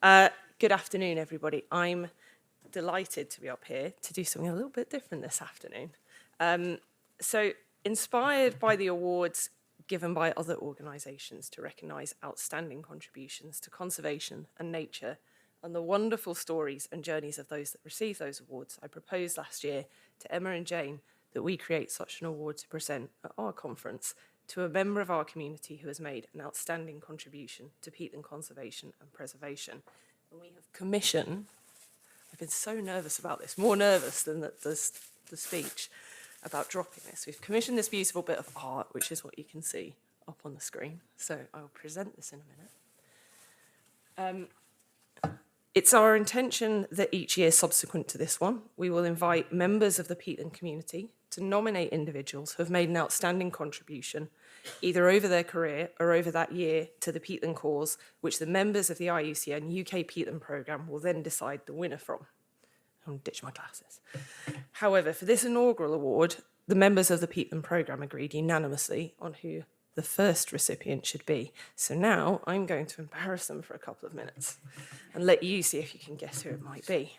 Awesome. Good afternoon, everybody. I'm delighted to be up here to do something a little bit different this afternoon. So, inspired by the awards given by other organisations to recognise outstanding contributions to conservation and nature, and the wonderful stories and journeys of those that receive those awards, I proposed last year to Emma and Jane that we create such an award to present at our conference to a member of our community who has made an outstanding contribution to peatland conservation and preservation. And we have commissioned, I've been so nervous about this, more nervous than the speech about dropping this. We've commissioned this beautiful bit of art, which is what you can see up on the screen. So I'll present this in a minute. It's our intention that each year subsequent to this one, we will invite members of the peatland community to nominate individuals who have made an outstanding contribution, either over their career or over that year, to the peatland cause, which the members of the IUCN UK Peatland Programme will then decide the winner from. I'm going to ditch my glasses. However, for this inaugural award, the members of the Peatland Programme agreed unanimously on who the first recipient should be. So now I'm going to embarrass them for a couple of minutes and let you see if you can guess who it might be.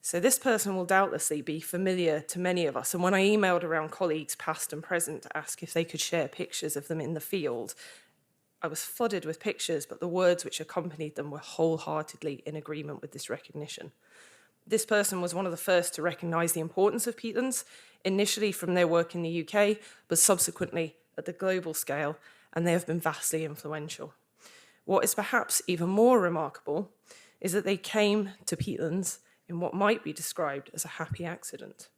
So this person will doubtlessly be familiar to many of us. And when I emailed around colleagues past and present to ask if they could share pictures of them in the field, I was flooded with pictures, but the words which accompanied them were wholeheartedly in agreement with this recognition. This person was one of the first to recognise the importance of peatlands, initially from their work in the UK, but subsequently at the global scale, and they have been vastly influential. What is perhaps even more remarkable is that they came to peatlands in what might be described as a happy accident.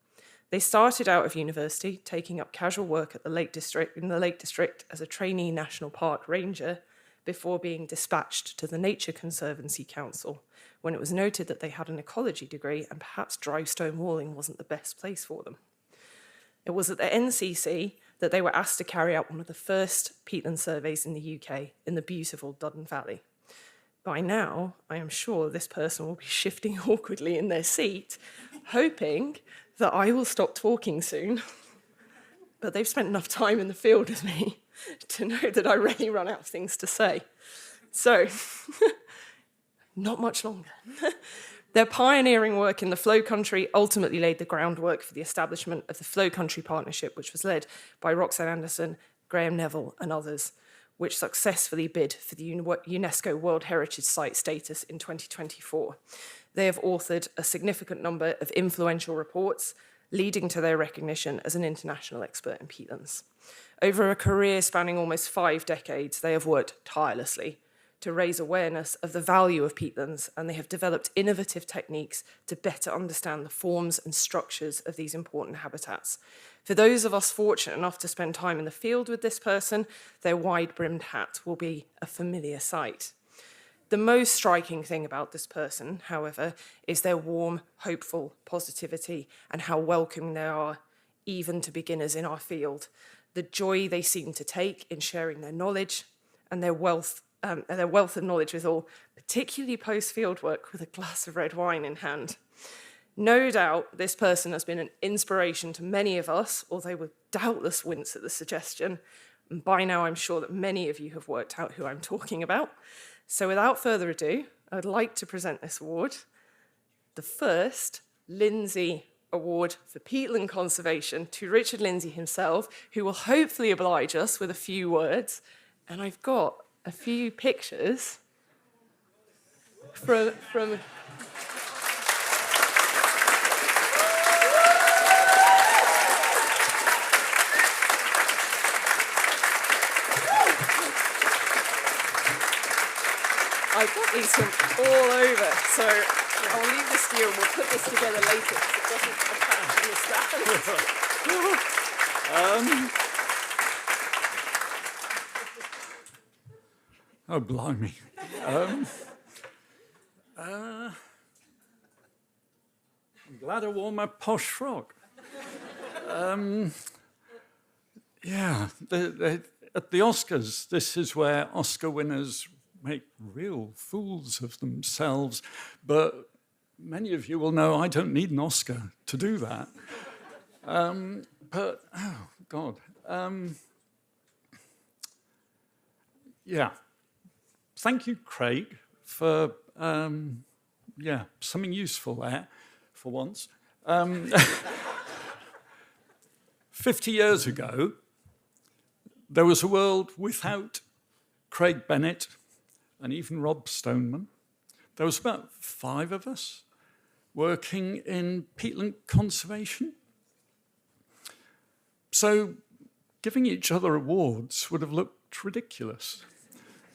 They started out of university, taking up casual work at the Lake District as a trainee National Park Ranger, before being dispatched to the Nature Conservancy Council, when it was noted that they had an ecology degree and perhaps dry stone walling wasn't the best place for them. It was at the NCC that they were asked to carry out one of the first peatland surveys in the UK in the beautiful Duddon Valley. By now, I am sure this person will be shifting awkwardly in their seat, hoping that I will stop talking soon. But they've spent enough time in the field with me to know that I rarely run out of things to say. So, not much longer. Their pioneering work in the Flow Country ultimately laid the groundwork for the establishment of the Flow Country Partnership, which was led by Roxanne Anderson, Graham Neville, and others, which successfully bid for the UNESCO World Heritage Site status in 2024. They have authored a significant number of influential reports, leading to their recognition as an international expert in peatlands. Over a career spanning almost 5 decades, they have worked tirelessly to raise awareness of the value of peatlands, and they have developed innovative techniques to better understand the forms and structures of these important habitats. For those of us fortunate enough to spend time in the field with this person, their wide-brimmed hat will be a familiar sight. The most striking thing about this person, however, is their warm, hopeful positivity and how welcoming they are, even to beginners in our field. The joy they seem to take in sharing their knowledge and their wealth of knowledge with all, particularly post-field work with a glass of red wine in hand. No doubt this person has been an inspiration to many of us, although would doubtless wince at the suggestion. And by now I'm sure that many of you have worked out who I'm talking about. So without further ado, I would like to present this award, the first Lindsay Award for Peatland Conservation, to Richard Lindsay himself, who will hopefully oblige us with a few words. And I've got a few pictures from I've got these from all over, so I'll leave this to you and we'll put this together later because it doesn't attach in the stand. Oh, blimey. I'm glad I wore my posh frock. Yeah, at the Oscars, this is where Oscar winners make real fools of themselves, but many of you will know I don't need an Oscar to do that. But, oh, God. Yeah. Thank you, Craig, for something useful there, for once. 50 years ago, there was a world without Craig Bennett and even Rob Stoneman. There was about 5 of us working in peatland conservation. So giving each other awards would have looked ridiculous.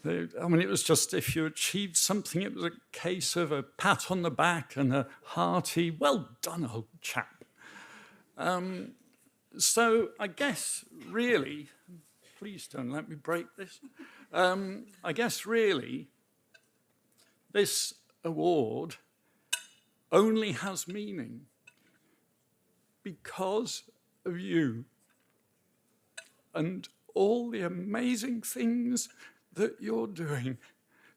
I mean, it was just if you achieved something, it was a case of a pat on the back and a hearty, well done, old chap. So I guess really, please don't let me break this. I guess really, this award only has meaning because of you and all the amazing things that you're doing.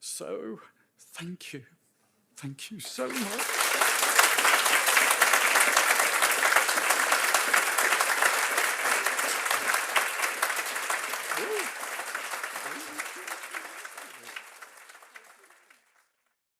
So thank you. Thank you so much.